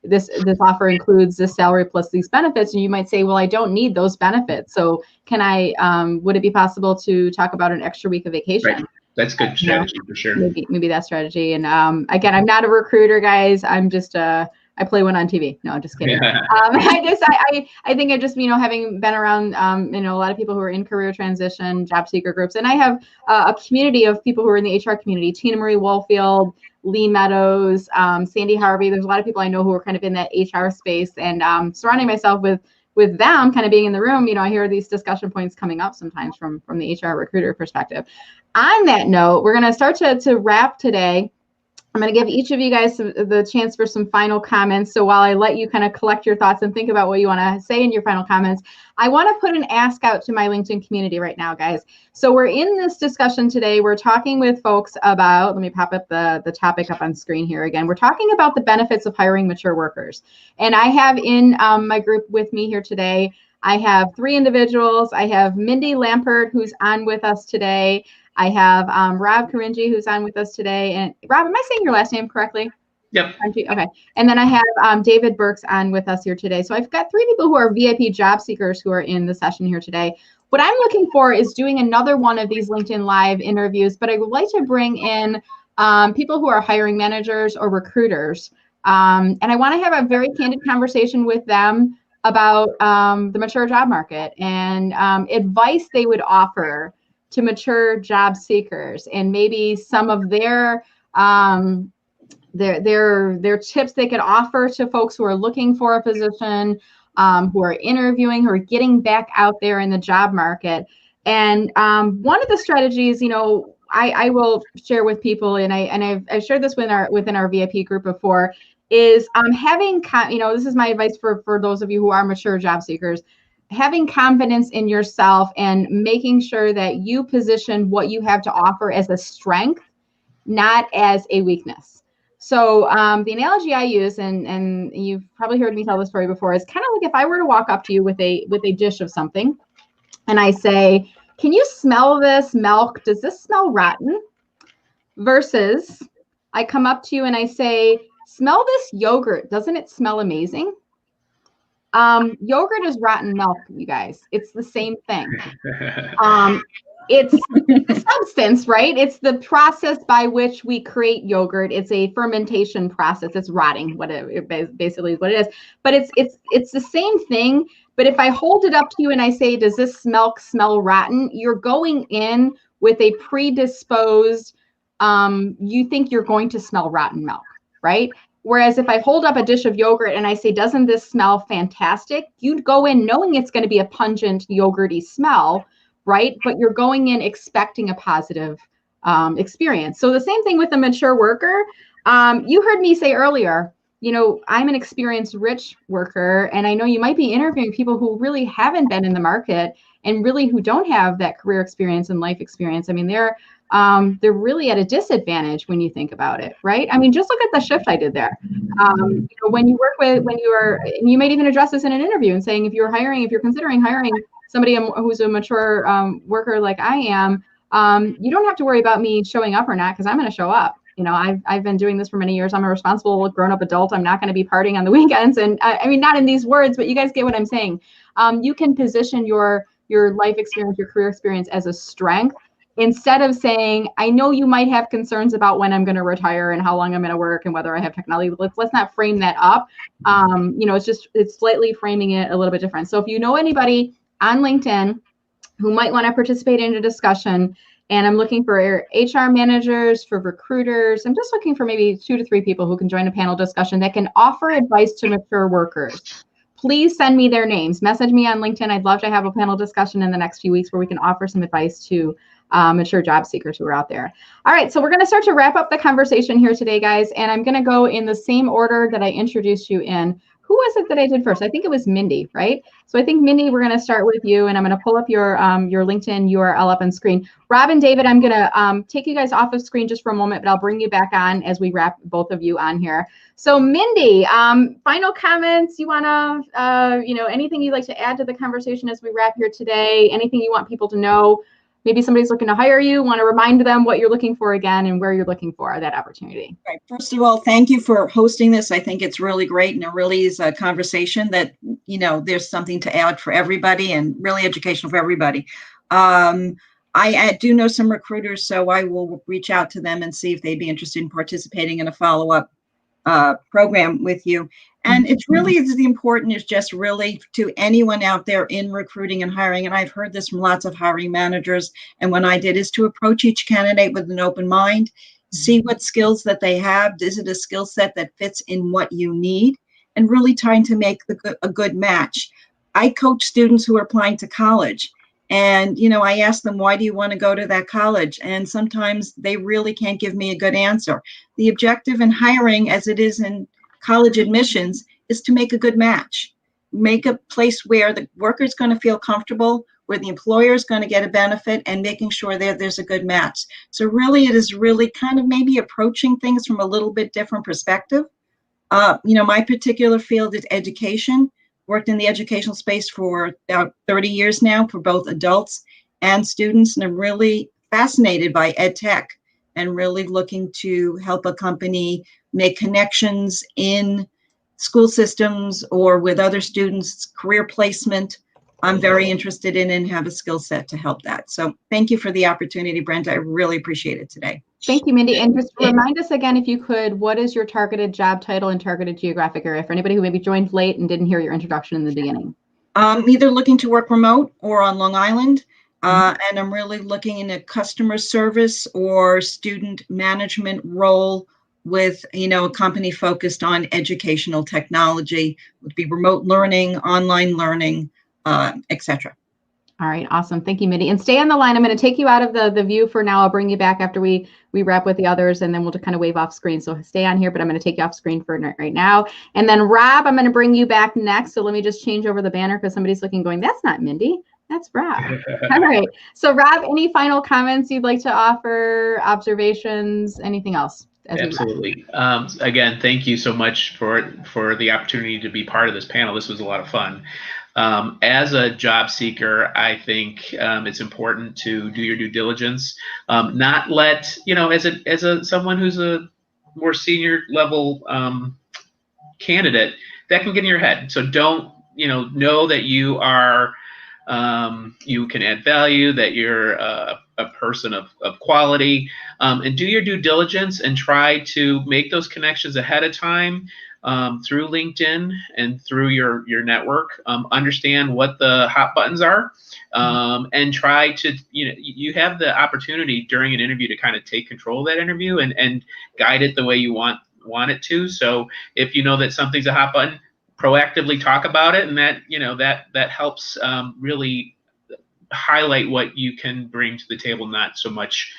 this offer includes this salary plus these benefits. And you might say, well, I don't need those benefits. So would it be possible to talk about an extra week of vacation? Right. That's good strategy for sure. Maybe that strategy. And again, I'm not a recruiter, guys. I'm just I play one on TV. No, I'm just kidding. Yeah. I think I just, having been around, a lot of people who are in career transition, job seeker groups, and I have a community of people who are in the HR community, Tina Marie Woolfield, Lee Meadows, Sandy Harvey. There's a lot of people I know who are kind of in that HR space, and surrounding myself with them kind of being in the room, I hear these discussion points coming up sometimes from the HR recruiter perspective. On that note, we're going to start to wrap today. I'm going to give each of you guys the chance for some final comments. So while I let you kind of collect your thoughts and think about what you want to say in your final comments, I want to put an ask out to my LinkedIn community right now, guys. So we're in this discussion today. We're talking with folks about, let me pop up the topic up on screen here again. We're talking about the benefits of hiring mature workers. And I have in my group with me here today, I have 3 individuals. I have Mindy Lampert, who's on with us today. I have Rob Karinji, who's on with us today. And Rob, am I saying your last name correctly? Yep. Okay. And then I have David Burks on with us here today. So I've got 3 people who are VIP job seekers who are in the session here today. What I'm looking for is doing another one of these LinkedIn Live interviews, but I would like to bring in people who are hiring managers or recruiters. And I want to have a very candid conversation with them about the mature job market and advice they would offer to mature job seekers, and maybe some of their tips they could offer to folks who are looking for a position, who are interviewing, who are getting back out there in the job market. And one of the strategies, I will share with people, and I've shared this within our VIP group before, is having, this is my advice for those of you who are mature job seekers, having confidence in yourself and making sure that you position what you have to offer as a strength, not as a weakness. So the analogy I use, and you've probably heard me tell this story before, is kind of like if I were to walk up to you with a dish of something and I say, can you smell this milk? Does this smell rotten? Versus I come up to you and I say, smell this yogurt. Doesn't it smell amazing? Yogurt is rotten milk, you guys. It's the same thing. It's the substance, right? It's the process by which we create yogurt. It's a fermentation process. It's rotting, what it basically is what it is. But it's the same thing. But if I hold it up to you and I say, does this milk smell rotten? You're going in with a predisposed, you think you're going to smell rotten milk, right? Whereas if I hold up a dish of yogurt and I say, doesn't this smell fantastic? You'd go in knowing it's going to be a pungent yogurty smell, right? But you're going in expecting a positive experience. So the same thing with a mature worker. You heard me say earlier, I'm an experienced rich worker, and I know you might be interviewing people who really haven't been in the market and really who don't have that career experience and life experience. I mean, they're they're really at a disadvantage when you think about it, right? I mean, just look at the shift I did there. When you work with, and you might even address this in an interview and saying, if you're considering hiring somebody who's a mature worker like I am, you don't have to worry about me showing up or not, because I'm going to show up. I've been doing this for many years. I'm a responsible grown-up adult. I'm not going to be partying on the weekends. And I mean, not in these words, but you guys get what I'm saying. You can position your life experience, your career experience as a strength, instead of saying, I know you might have concerns about when I'm going to retire and how long I'm going to work and whether I have technology. Let's not frame that up. It's slightly framing it a little bit different. So if you know anybody on LinkedIn who might want to participate in a discussion, and I'm looking for HR managers, for recruiters, I'm just looking for maybe 2 to 3 people who can join a panel discussion that can offer advice to mature workers. Please send me their names. Message me on LinkedIn. I'd love to have a panel discussion in the next few weeks where we can offer some advice to mature job seekers who are out there. All right, so we're going to start to wrap up the conversation here today, guys, and I'm going to go in the same order that I introduced you in. Who was it that I did first? I think it was Mindy, right? So I think, Mindy, we're going to start with you, and I'm going to pull up your LinkedIn URL up on screen. Rob and David, I'm going to take you guys off of screen just for a moment, but I'll bring you back on as we wrap both of you on here. So Mindy, final comments you want to, anything you'd like to add to the conversation as we wrap here today? Anything you want people to know? Maybe somebody's looking to hire you, want to remind them what you're looking for again and where you're looking for that opportunity. Right. First of all, thank you for hosting this. I think it's really great, and it really is a conversation that, there's something to add for everybody and really educational for everybody. I do know some recruiters, so I will reach out to them and see if they'd be interested in participating in a follow-up program with you. And it's really the important is just really to anyone out there in recruiting and hiring. And I've heard this from lots of hiring managers. And what I did is to approach each candidate with an open mind, see what skills that they have. Is it a skill set that fits in what you need? And really trying to make a good match. I coach students who are applying to college. And, I ask them, why do you want to go to that college? And sometimes they really can't give me a good answer. The objective in hiring, as it is in college admissions, is to make a good match. Make a place where the worker is going to feel comfortable, where the employer is going to get a benefit, and making sure that there's a good match. So really, it is really kind of maybe approaching things from a little bit different perspective. My particular field is education. Worked in the educational space for about 30 years now for both adults and students, and I'm really fascinated by ed tech and really looking to help a company make connections in school systems or with other students, career placement. I'm very interested in and have a skill set to help that. So thank you for the opportunity, Brenda. I really appreciate it today. Thank you, Mindy. And just remind us again, if you could, what is your targeted job title and targeted geographic area for anybody who maybe joined late and didn't hear your introduction in the beginning? Either looking to work remote or on Long Island. And I'm really looking in a customer service or student management role with, a company focused on educational technology, would be remote learning, online learning, etc. All right, awesome. Thank you, Mindy. And stay on the line. I'm going to take you out of the view for now. I'll bring you back after we wrap with the others, and then we'll just kind of wave off screen. So stay on here, but I'm going to take you off screen for right now. And then Rob, I'm going to bring you back next. So let me just change over the banner because somebody's looking going, that's not Mindy. That's Rob. All right. So Rob, any final comments you'd like to offer, observations, anything else? Absolutely. Again, thank you so much for the opportunity to be part of this panel. This was a lot of fun. As a job seeker, I think it's important to do your due diligence. Not let, as someone who's a more senior level candidate, that can get in your head. So don't, know that you are, you can add value, that you're a person of quality, and do your due diligence and try to make those connections ahead of time. Through LinkedIn and through your network, understand what the hot buttons are, and try to, you have the opportunity during an interview to kind of take control of that interview and guide it the way you want it to. So if you know that something's a hot button, proactively talk about it, and that helps really highlight what you can bring to the table, not so much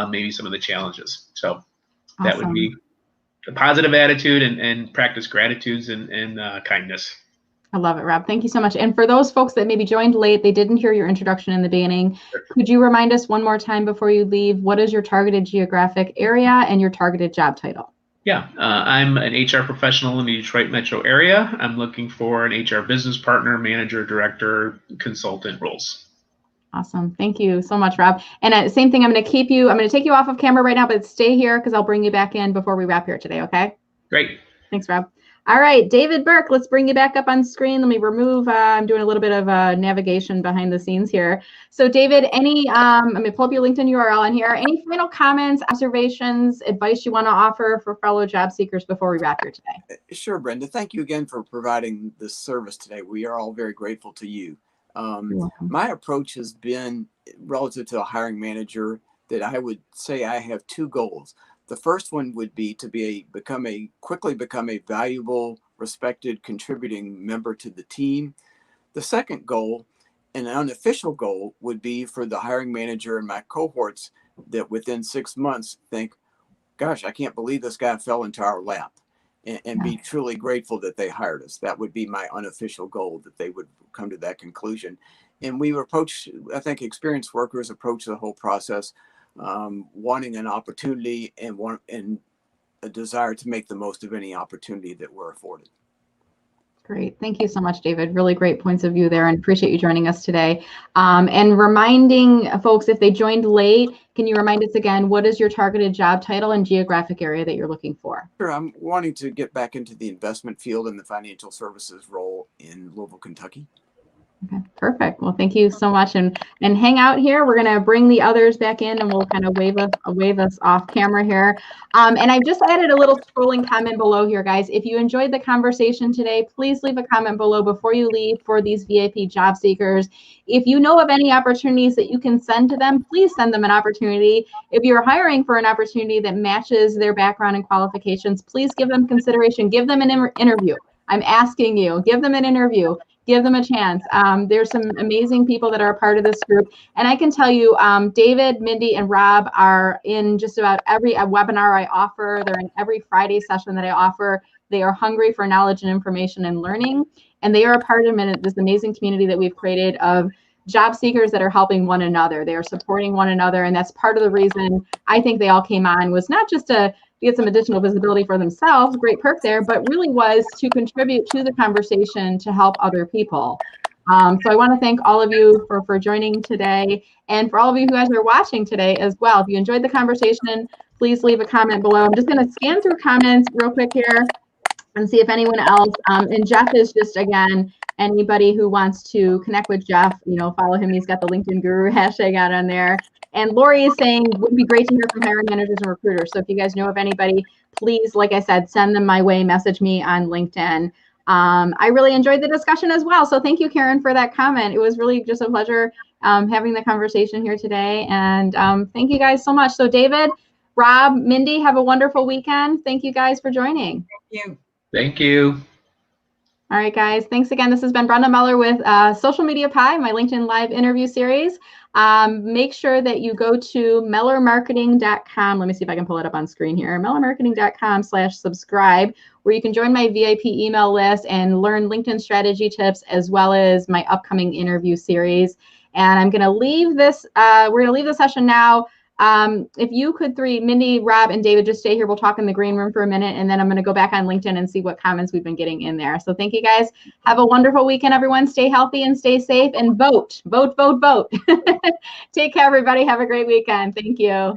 maybe some of the challenges. So that would be a positive attitude and practice gratitudes and kindness. I love it, Rob. Thank you so much. And for those folks that maybe joined late, they didn't hear your introduction in the beginning, could you remind us one more time before you leave, what is your targeted geographic area and your targeted job title? Yeah, I'm an HR professional in the Detroit metro area. I'm looking for an HR business partner, manager, director, consultant roles. Awesome. Thank you so much, Rob. And same thing, I'm going to take you off of camera right now, but stay here because I'll bring you back in before we wrap here today, okay? Great. Thanks, Rob. All right, David Burke, let's bring you back up on screen. Let me remove, I'm doing a little bit of navigation behind the scenes here. So David, I'm going to pull up your LinkedIn URL on here. Any final comments, observations, advice you want to offer for fellow job seekers before we wrap here today? Sure, Brenda. Thank you again for providing this service today. We are all very grateful to you. My approach has been relative to a hiring manager that I would say I have two goals. The first one would be to quickly become a valuable, respected, contributing member to the team. The second goal, an unofficial goal, would be for the hiring manager and my cohorts that within 6 months think, gosh, I can't believe this guy fell into our lap, and be truly grateful that they hired us. That would be my unofficial goal, that they would come to that conclusion. And we approach, I think experienced workers approach the whole process wanting an opportunity and a desire to make the most of any opportunity that we're afforded. Great. Thank you so much, David. Really great points of view there, and appreciate you joining us today. And reminding folks, if they joined late, can you remind us again, what is your targeted job title and geographic area that you're looking for? Sure. I'm wanting to get back into the investment field and the financial services role in Louisville, Kentucky. Okay, perfect. Well, thank you so much. And hang out here. We're going to bring the others back in, and we'll kind of wave us off camera here. And I've just added a little scrolling comment below here, guys. If you enjoyed the conversation today, please leave a comment below before you leave for these VIP job seekers. If you know of any opportunities that you can send to them, please send them an opportunity. If you're hiring for an opportunity that matches their background and qualifications, please give them consideration. Give them an interview. I'm asking you, give them an interview. Give them a chance. There's some amazing people that are a part of this group. And I can tell you, David, Mindy, and Rob are in just about every webinar I offer. They're in every Friday session that I offer. They are hungry for knowledge and information and learning. And they are a part of this amazing community that we've created of job seekers that are helping one another. They are supporting one another. And that's part of the reason I think they all came on, was not just to get some additional visibility for themselves, great perk there, but really was to contribute to the conversation to help other people. So I want to thank all of you for joining today, and for all of you who guys are watching today as well. If you enjoyed the conversation, please leave a comment below. I'm just going to scan through comments real quick here and see if anyone else, and Jeff is just, again, anybody who wants to connect with Jeff, follow him. He's got the LinkedIn Guru hashtag out on there. And Lori is saying, would be great to hear from hiring managers and recruiters. So if you guys know of anybody, please, like I said, send them my way, message me on LinkedIn. I really enjoyed the discussion as well. So thank you, Karen, for that comment. It was really just a pleasure having the conversation here today. And thank you guys so much. So David, Rob, Mindy, have a wonderful weekend. Thank you guys for joining. Thank you. Thank you. All right, guys. Thanks again. This has been Brenda Meller with Social Media Pie, my LinkedIn Live interview series. Make sure that you go to mellermarketing.com. Let me see if I can pull it up on screen here. mellermarketing.com/subscribe, where you can join my VIP email list and learn LinkedIn strategy tips, as well as my upcoming interview series. And I'm going to leave this. We're going to leave the session now. If you could Mindy, Rob, and David, just stay here. We'll talk in the green room for a minute, and then I'm going to go back on LinkedIn and see what comments we've been getting in there. So thank you, guys. Have a wonderful weekend, everyone. Stay healthy and stay safe, and vote, vote, vote, vote. Take care, everybody. Have a great weekend. Thank you.